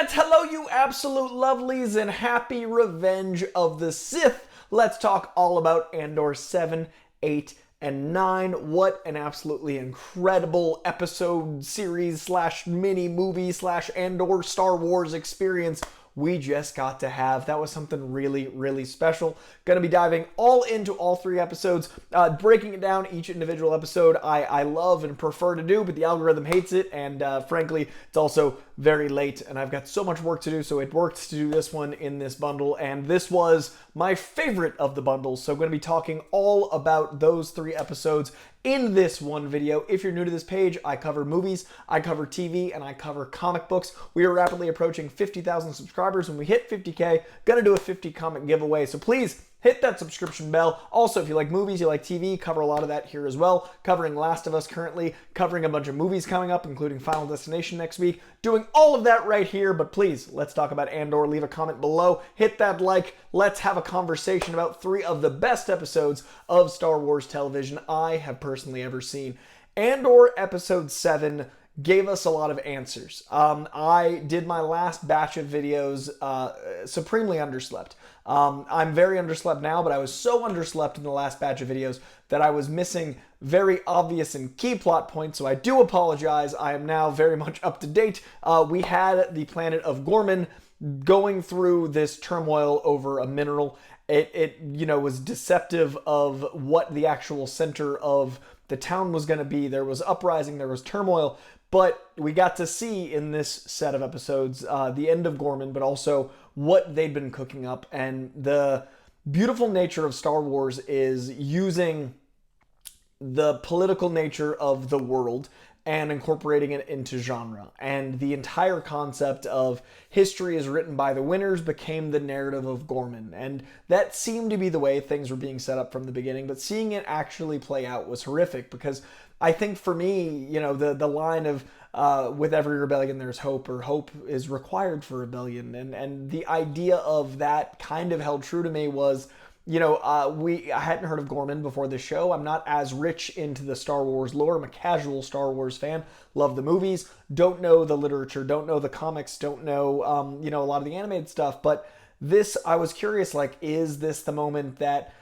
Internet! Hello, you absolute lovelies, and happy Revenge of the Sith. Let's talk all about Andor 7, 8, and 9. What an absolutely incredible episode, series, slash mini movie, slash Andor Star Wars experience we just got to have. That was something really, really special. Gonna be diving all into all three episodes, breaking it down each individual episode. I love and prefer to do, but the algorithm hates it, and frankly, it's also very late, and I've got so much work to do, so it worked to do this one in this bundle, and this was my favorite of the bundles, so I'm going to be talking all about those three episodes in this one video. If you're new to this page, I cover movies, I cover TV, and I cover comic books. We are rapidly approaching 50,000 subscribers. When we hit 50K, gonna do a 50 comic giveaway, so please hit that subscription bell. Also, if you like movies, you like TV, cover a lot of that here as well. Covering Last of Us currently, covering a bunch of movies coming up, including Final Destination next week. Doing all of that right here, but please, let's talk about Andor. Leave a comment below, hit that like, let's have a conversation about three of the best episodes of Star Wars television I have personally ever seen. Andor Episode 7 gave us a lot of answers. I did my last batch of videos supremely underslept. I'm very underslept now, but I was so underslept in the last batch of videos that I was missing very obvious and key plot points, so I do apologize. I am now very much up to date. We had the planet of Ghorman going through this turmoil over a mineral. It was deceptive of what the actual center of the town was going to be. There was uprising, there was turmoil, but we got to see in this set of episodes the end of Ghorman, but also what they'd been cooking up. And the beautiful nature of Star Wars is using the political nature of the world and incorporating it into genre. And the entire concept of history is written by the winners became the narrative of Ghorman. And that seemed to be the way things were being set up from the beginning, but seeing it actually play out was horrific, because I think for me, the line of with every rebellion there's hope, or hope is required for rebellion, and the idea of that kind of held true to me was, I hadn't heard of Ghorman before this show. I'm not as rich into the Star Wars lore. I'm a casual Star Wars fan. Love the movies. Don't know the literature. Don't know the comics. Don't know, a lot of the animated stuff. But this, I was curious, is this the moment that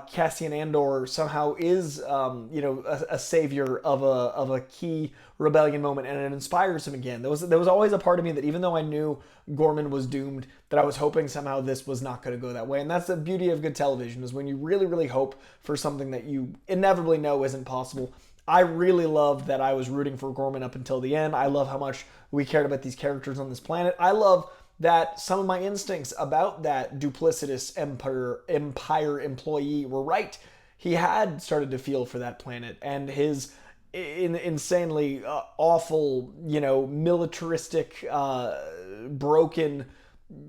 Cassian Andor somehow is, a savior of a key rebellion moment, and it inspires him again. There was always a part of me that, even though I knew Ghorman was doomed, that I was hoping somehow this was not going to go that way. And that's the beauty of good television, is when you really, really hope for something that you inevitably know isn't possible. I really loved that I was rooting for Ghorman up until the end. I love how much we cared about these characters on this planet. I love that some of my instincts about that duplicitous empire employee were right. He had started to feel for that planet, and his insanely awful, militaristic, broken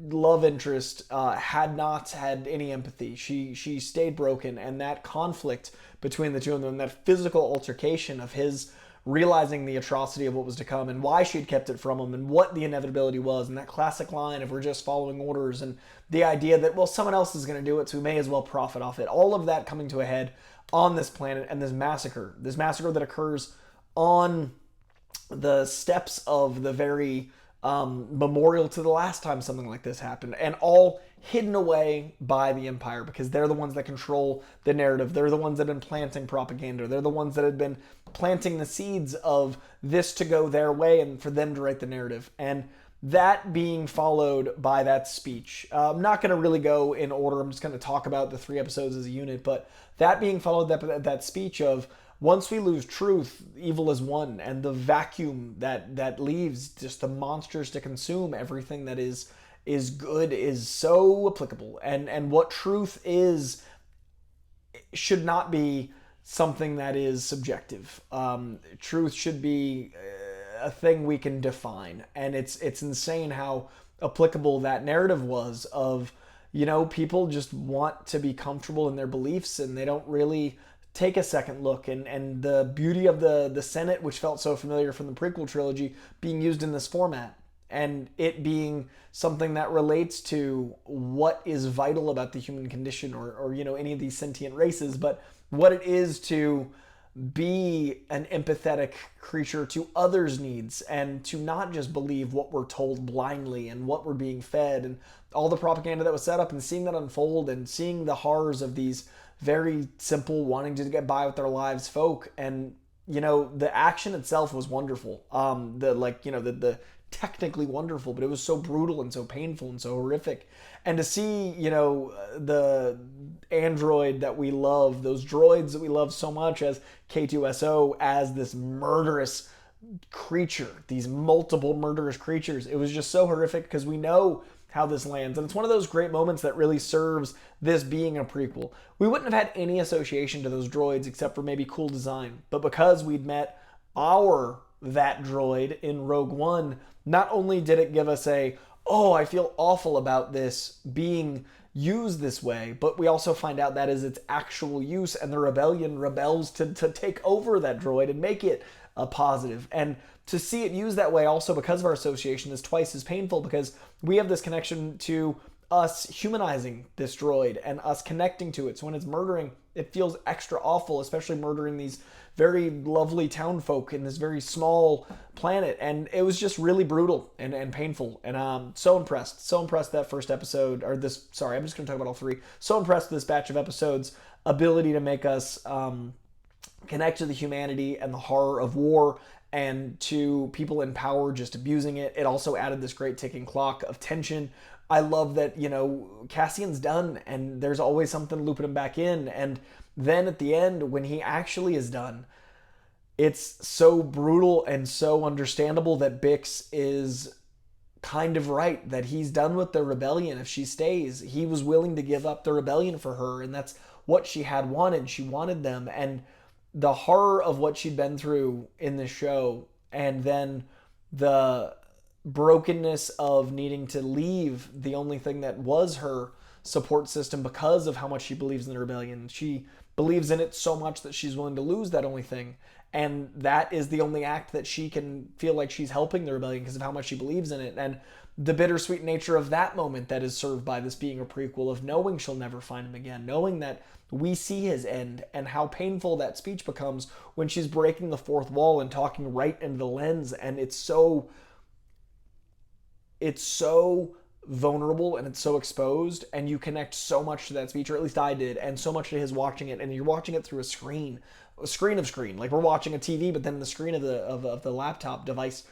love interest had not had any empathy. She stayed broken, and that conflict between the two of them, that physical altercation of his realizing the atrocity of what was to come and why she'd kept it from him and what the inevitability was, and that classic line of "we're just following orders," and the idea that, well, someone else is going to do it, so we may as well profit off it. All of that coming to a head on this planet, and this massacre that occurs on the steps of the very memorial to the last time something like this happened, and all hidden away by the Empire, because they're the ones that control the narrative. They're the ones that have been planting propaganda. They're the ones that have been planting the seeds of this to go their way and for them to write the narrative. And that being followed by that speech. I'm not going to really go in order. I'm just going to talk about the three episodes as a unit, but that being followed that speech of, once we lose truth, evil is won, and the vacuum that leaves, just the monsters to consume everything that is good, is so applicable. And what truth is should not be something that is subjective. Truth should be a thing we can define, and it's insane how applicable that narrative was of, people just want to be comfortable in their beliefs, and they don't really take a second look. And the beauty of the Senate, which felt so familiar from the prequel trilogy, being used in this format, and it being something that relates to what is vital about the human condition, or any of these sentient races, but what it is to be an empathetic creature to others' needs and to not just believe what we're told blindly and what we're being fed and all the propaganda that was set up, and seeing that unfold and seeing the horrors of these very simple, wanting to get by with their lives folk. And the action itself was wonderful. The technically wonderful, but it was so brutal and so painful and so horrific. And to see, the android that we love, those droids that we love so much as K2SO, as this murderous creature, these multiple murderous creatures, it was just so horrific because we know how this lands. And it's one of those great moments that really serves this being a prequel. We wouldn't have had any association to those droids except for maybe cool design. But because we'd met that droid in Rogue One, not only did it give us I feel awful about this being used this way, but we also find out that is its actual use, and the rebellion rebels to take over that droid and make it a positive. And to see it used that way also because of our association is twice as painful, because we have this connection to us humanizing this droid and us connecting to it. So when it's murdering, it feels extra awful, especially murdering these very lovely town folk in this very small planet. And it was just really brutal and painful. And I'm so impressed that first episode, I'm just going to talk about all three. So impressed with this batch of episodes' ability to make us connect to the humanity and the horror of war, and to people in power just abusing it. It also added this great ticking clock of tension. I love that, Cassian's done and there's always something looping him back in. And then at the end, when he actually is done, it's so brutal and so understandable that Bix is kind of right, that he's done with the rebellion. If she stays, he was willing to give up the rebellion for her, and that's what she had wanted. She wanted them, and the horror of what she'd been through in this show, and then the brokenness of needing to leave the only thing that was her support system because of how much she believes in the rebellion. She believes in it so much that she's willing to lose that only thing. And that is the only act that she can feel like she's helping the rebellion because of how much she believes in it. And the bittersweet nature of that moment that is served by this being a prequel, of knowing she'll never find him again, knowing that we see his end, and how painful that speech becomes when she's breaking the fourth wall and talking right into the lens. And it's so vulnerable and it's so exposed, and you connect so much to that speech, or at least I did, and so much to his watching it. And you're watching it through a screen of screen, like we're watching a TV, but then the screen of the laptop device.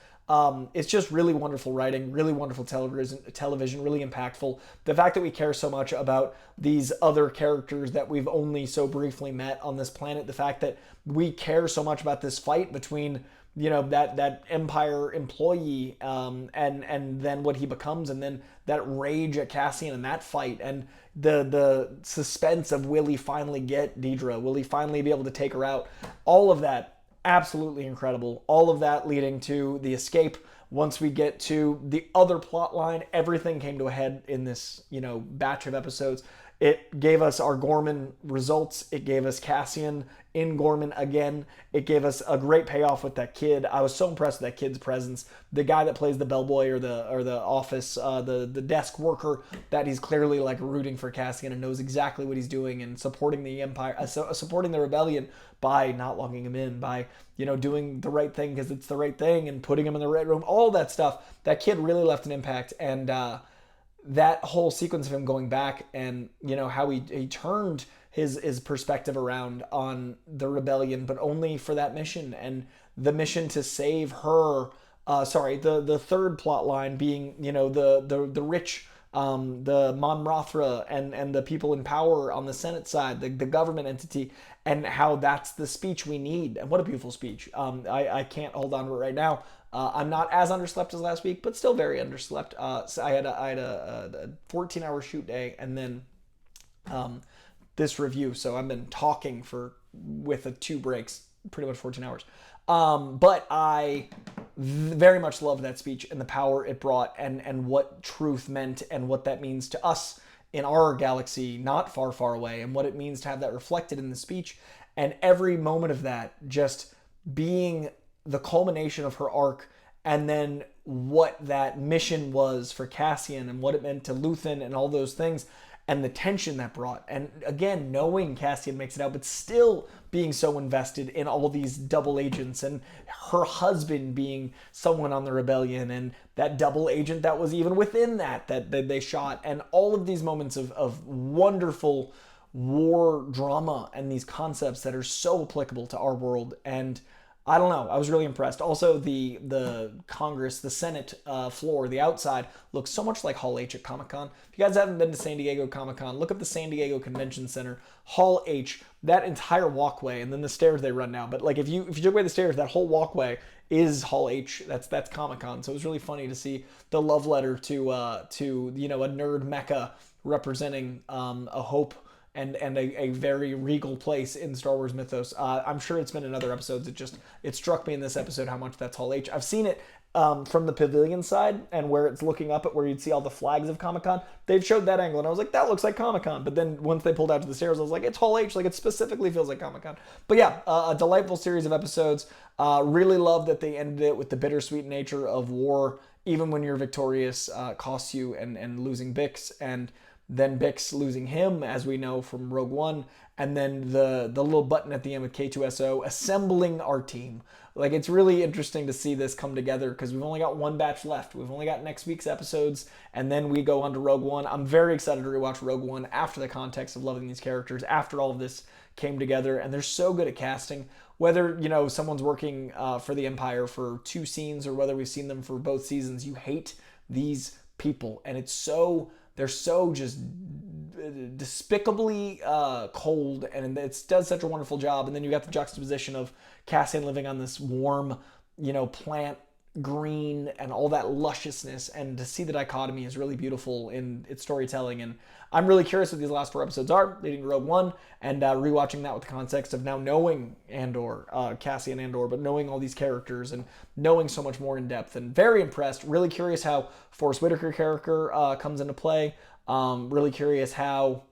It's just really wonderful writing, really wonderful television, really impactful. The fact that we care so much about these other characters that we've only so briefly met on this planet, the fact that we care so much about this fight between that Empire employee and then what he becomes, and then that rage at Cassian in that fight, and the suspense of, will he finally get Deidre? Will he finally be able to take her out? All of that, absolutely incredible. All of that leading to the escape. Once we get to the other plot line, everything came to a head in this, batch of episodes. It gave us our Ghorman results. It gave us Cassian in Ghorman again. It gave us a great payoff with that kid. I was so impressed with that kid's presence. The guy that plays the bellboy or the office, the desk worker, that he's clearly like rooting for Cassian and knows exactly what he's doing and supporting the Empire, supporting the rebellion by not logging him in, by doing the right thing because it's the right thing, and putting him in the red room. All that stuff. That kid really left an impact, and that whole sequence of him going back and how he turned his perspective around on the rebellion, but only for that mission, and the mission to save her. The third plot line being the rich, the Mon Mothma and the people in power on the Senate side, the government entity, and how that's the speech we need. And what a beautiful speech. I can't hold on to it right now. I'm not as underslept as last week, but still very underslept. So I had a 14-hour shoot day, and then this review. So I've been talking with the 2 breaks, pretty much 14 hours. But I very much love that speech and the power it brought, and what truth meant, and what that means to us in our galaxy not far, far away, and what it means to have that reflected in the speech. And every moment of that just being the culmination of her arc, and then what that mission was for Cassian, and what it meant to Luthen, and all those things. and the tension that brought. And again, knowing Cassian makes it out, but still being so invested in all these double agents and her husband being someone on the rebellion and that double agent that was even within that they shot, and all of these moments of wonderful war drama and these concepts that are so applicable to our world. And I don't know, I was really impressed. Also, the Congress, the Senate floor, the outside, looks so much like Hall H at Comic-Con. If you guys haven't been to San Diego Comic-Con, look up the San Diego Convention Center, Hall H, that entire walkway, and then the stairs they run now. But like if you took away the stairs, that whole walkway is Hall H. That's Comic-Con. So it was really funny to see the love letter to a nerd mecca representing a hope and a very regal place in Star Wars mythos. I'm sure it's been in other episodes. It struck me in this episode how much that's Hall H. I've seen it from the pavilion side, and where it's looking up at where you'd see all the flags of Comic-Con. They've showed that angle, and I was like, that looks like Comic-Con. But then once they pulled out to the stairs, I was like, it's Hall H. Like, it specifically feels like Comic-Con. But yeah, a delightful series of episodes. Really love that they ended it with the bittersweet nature of war. Even when you're victorious, costs you, and losing Bix, and then Bix losing him, as we know from Rogue One, and then the little button at the end with K2SO assembling our team. Like, it's really interesting to see this come together, because we've only got one batch left. We've only got next week's episodes, and then we go on to Rogue One. I'm very excited to rewatch Rogue One after the context of loving these characters, after all of this came together, and they're so good at casting. Whether, someone's working for the Empire for 2 scenes, or whether we've seen them for both seasons, you hate these people, and they're so just despicably cold, and it does such a wonderful job. And then you got the juxtaposition of Cassian living on this warm, plant green and all that lusciousness, and to see the dichotomy is really beautiful in its storytelling. And I'm really curious what these last 4 episodes are, leading to Rogue One, and rewatching that with the context of now knowing Andor, Cassian Andor, but knowing all these characters and knowing so much more in depth. And very impressed. Really curious how Forrest Whitaker character comes into play. Really curious how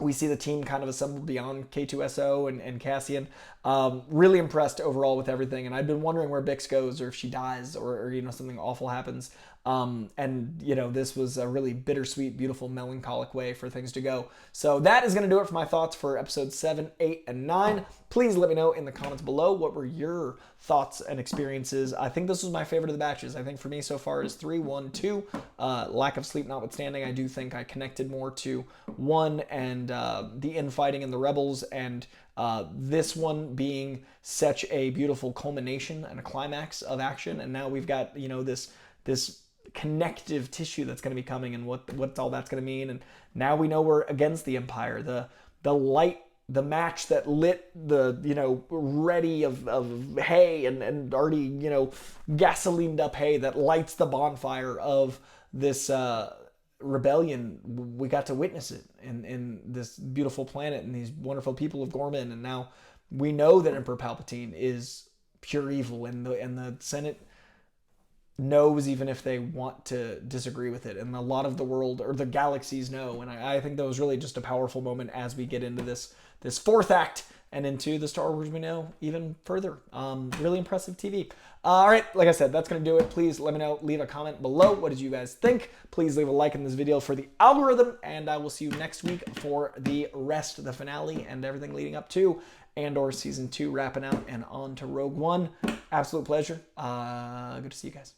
we see the team kind of assembled beyond K2SO and Cassian. Really impressed overall with everything, and I've been wondering where Bix goes, or if she dies, or something awful happens. This was a really bittersweet, beautiful, melancholic way for things to go. So that is going to do it for my thoughts for episodes 7, 8, and 9. Please let me know in the comments below what were your thoughts and experiences. I think this was my favorite of the batches. I think for me so far is 3, 1, 2. Lack of sleep notwithstanding, I do think I connected more to 1 and the infighting and the rebels, and this one being such a beautiful culmination and a climax of action. And now we've got this connective tissue that's going to be coming, and what all that's going to mean. And now we know we're against the Empire. The light, the match that lit the ready of hay and already gasolined up hay that lights the bonfire of this rebellion. We got to witness it in this beautiful planet and these wonderful people of Ghorman. And now we know that Emperor Palpatine is pure evil, and the Senate knows, even if they want to disagree with it, and a lot of the world, or the galaxies, know. And I think that was really just a powerful moment as we get into this 4th act and into the Star Wars we know even further. Really impressive TV. All right, like I said, that's going to do it. Please let me know, leave a comment below. What did you guys think? Please leave a like in this video for the algorithm, and I will see you next week for the rest, the finale, and everything leading up to Andor Season 2 wrapping out and on to Rogue One. Absolute pleasure. Good to see you guys.